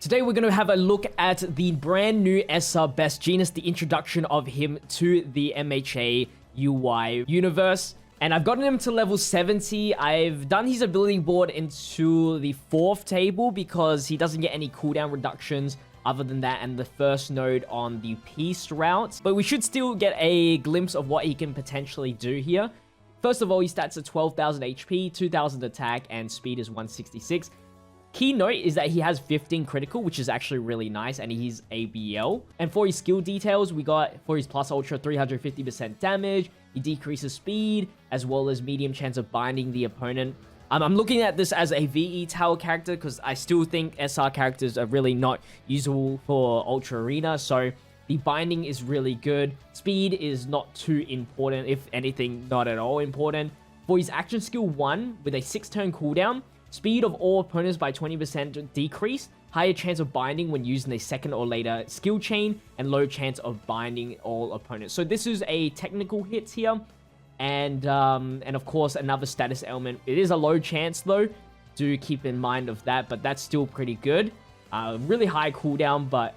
Today we're going to have a look at the brand new SR Best Jeanist, the introduction of him to the MHUI universe. And I've gotten him to level 70. I've done his ability board into the 4th table because he doesn't get any cooldown reductions other than that and the first node on the Peace route. But we should still get a glimpse of what he can potentially do here. First of all, his stats are 12,000 HP, 2,000 attack, and speed is 166. Key note is that he has 15 critical, which is actually really nice, and he's ABL. And for his skill details, we got for his plus ultra 350% damage. He decreases speed, as well as medium chance of binding the opponent. I'm looking at this as a VE tower character because I still think SR characters are really not usable for Ultra Arena. So the binding is really good. Speed is not too important, if anything, not at all important. For his action skill 1 with a 6-turn cooldown, speed of all opponents by 20% decrease, higher chance of binding when using a second or later skill chain, and low chance of binding all opponents. So this is a technical hit here, and of course another status element. It is a low chance though, do keep in mind of that, but that's still pretty good. Really high cooldown, but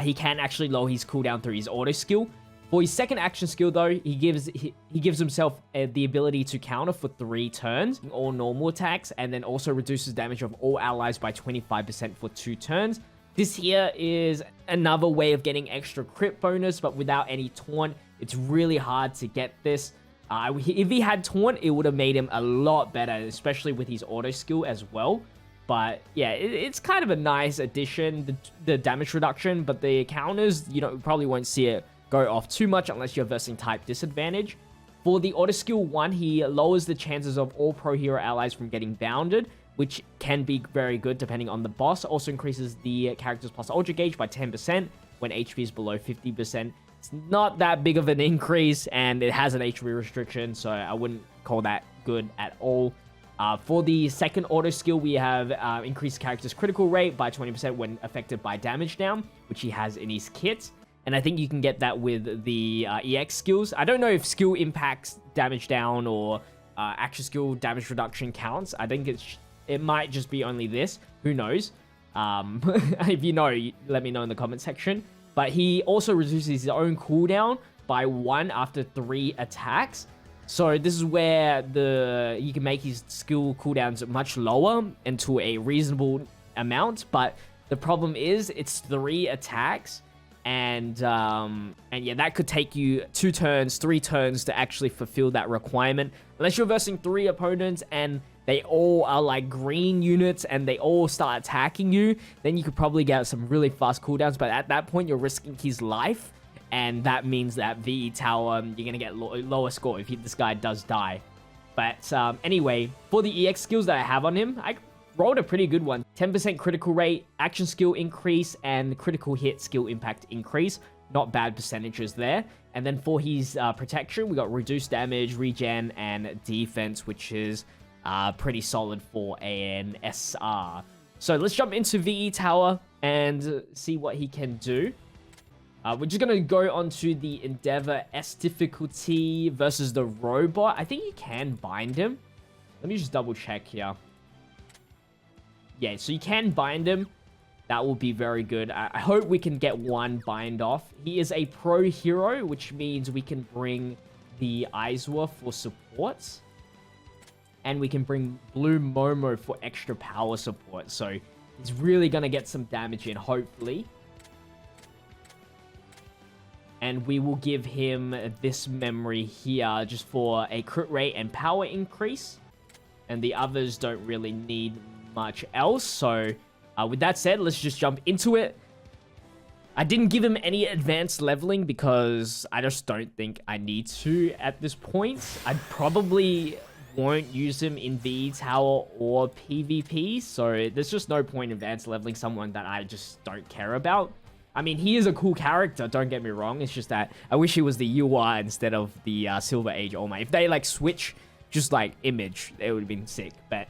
he can actually lower his cooldown through his auto skill. For his second action skill though, he gives himself the ability to counter for 3 turns, all normal attacks, and then also reduces damage of all allies by 25% for 2 turns. This here is another way of getting extra crit bonus, but without any taunt, it's really hard to get this. If he had taunt, it would have made him a lot better, especially with his auto skill as well. But yeah, it's kind of a nice addition, the damage reduction, but the counters, you probably won't see it go off too much unless you're versing type disadvantage. For the auto skill 1, he lowers the chances of all pro hero allies from getting bounded, which can be very good depending on the boss. Also increases the character's plus ultra gauge by 10% when HP is below 50%. It's not that big of an increase, and it has an HP restriction, so I wouldn't call that good at all. For the second auto skill, we have increased character's critical rate by 20% when affected by damage down, which he has in his kit. And I think you can get that with the EX skills. I don't know if skill impacts damage down or action skill damage reduction counts. I think it might just be only this. Who knows? If you know, let me know in the comment section. But he also reduces his own cooldown by 1 after 3 attacks. So this is where you can make his skill cooldowns much lower into a reasonable amount. But the problem is it's 3 attacks. And yeah, that could take you 2 turns, 3 turns to actually fulfill that requirement. Unless you're versing 3 opponents and they all are like green units and they all start attacking you, then you could probably get some really fast cooldowns. But at that point, you're risking his life. And that means that VE Tower, you're going to get lower score if this guy does die. But anyway, for the EX skills that I have on him, I rolled a pretty good one. 10% critical rate, action skill increase, and critical hit skill impact increase. Not bad percentages there. And then for his protection, we got reduced damage, regen, and defense, which is pretty solid for an SR. So let's jump into VE Tower and see what he can do. We're just going to go on to the Endeavor S difficulty versus the robot. I think you can bind him. Let me just double check here. Yeah, so you can bind him. That will be very good. I hope we can get 1 bind off. He is a pro hero, which means we can bring the Aizawa for support. And we can bring Blue Momo for extra power support. So he's really going to get some damage in, hopefully. And we will give him this memory here just for a crit rate and power increase. And the others don't really need much else. So with that said, let's just jump into it. I didn't give him any advanced leveling because I just don't think I need to at this point. I probably won't use him in VE Tower or PvP. So there's just no point in advanced leveling someone that I just don't care about. I mean, he is a cool character, don't get me wrong. It's just that I wish he was the UI instead of the Silver Age All Might. If they, like, switch just, like, image, it would have been sick. But,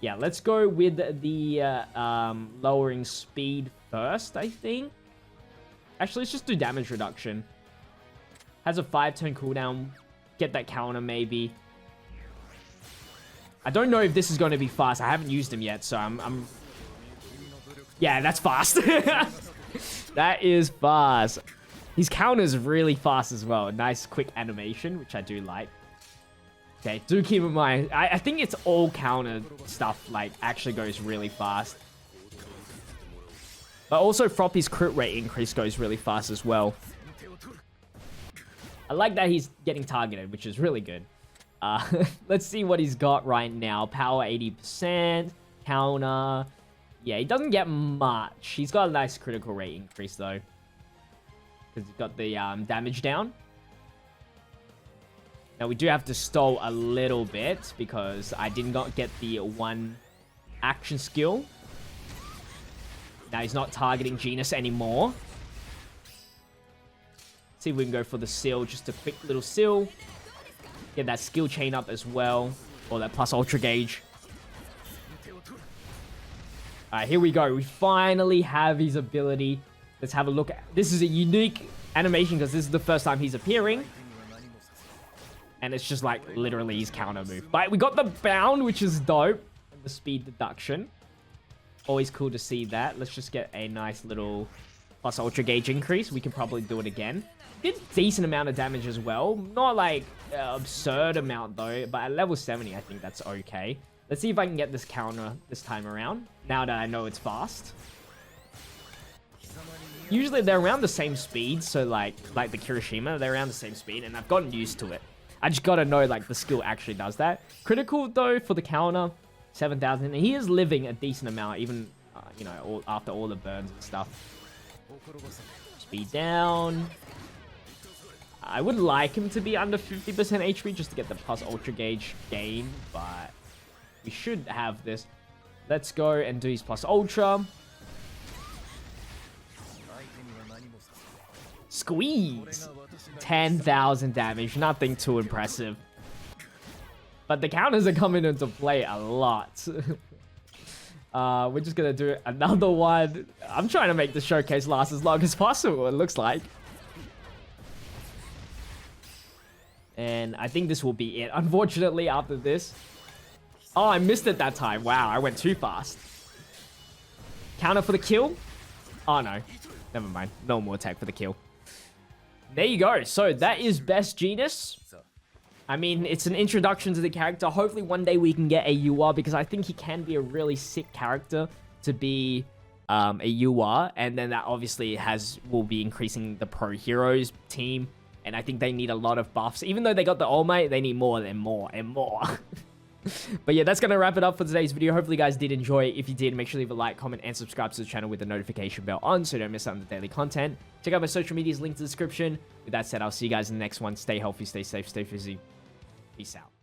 yeah, let's go with the lowering speed first, I think. Actually, let's just do damage reduction. Has a 5-turn cooldown. Get that counter, maybe. I don't know if this is going to be fast. I haven't used him yet, so I'm Yeah, that's fast. That is fast. His counter's really fast as well. Nice quick animation, which I do like. Okay, do keep in mind. I think it's all counter stuff, like, actually goes really fast. But also, Froppy's crit rate increase goes really fast as well. I like that he's getting targeted, which is really good. Let's see what he's got right now. Power 80%. Counter. Yeah, he doesn't get much. He's got a nice critical rate increase, though. Because he's got the damage down. Now, we do have to stall a little bit because I did not get the one action skill. Now, he's not targeting Jeanist anymore. See if we can go for the seal. Just a quick little seal. Get that skill chain up as well. Or that plus ultra gauge. Alright, here we go. We finally have his ability. Let's have a look. This is a unique animation because this is the first time he's appearing. And it's just like literally his counter move. But we got the bound, which is dope. And the speed deduction. Always cool to see that. Let's just get a nice little plus ultra gauge increase. We can probably do it again. Did decent amount of damage as well. Not like absurd amount though. But at level 70, I think that's okay. Let's see if I can get this counter this time around. Now that I know it's fast. Usually they're around the same speed. So like the Kirishima, they're around the same speed. And I've gotten used to it. I just gotta know like the skill actually does that. Critical though for the counter. 7,000. And he is living a decent amount. Even, you know, after all the burns and stuff. Speed down. I would like him to be under 50% HP just to get the plus ultra gauge gain. But we should have this. Let's go and do his plus ultra. Squeeze. 10,000 damage. Nothing too impressive. But the counters are coming into play a lot. We're just going to do another one. I'm trying to make the showcase last as long as possible, it looks like. And I think this will be it. Unfortunately, after this. Oh, I missed it that time. Wow, I went too fast. Counter for the kill? Oh, no. Never mind. No more attack for the kill. There you go. So that is Best Jeanist. I mean, it's an introduction to the character. Hopefully one day we can get a UR because I think he can be a really sick character to be a UR. And then that obviously will be increasing the Pro Heroes team. And I think they need a lot of buffs. Even though they got the All Might, they need more and more and more. But yeah, that's going to wrap it up for today's video. Hopefully you guys did enjoy it. If you did, make sure to leave a like, comment, and subscribe to the channel with the notification bell on so you don't miss out on the daily content. Check out my social medias, linked in the description. With that said, I'll see you guys in the next one. Stay healthy, stay safe, stay fizzy. Peace out.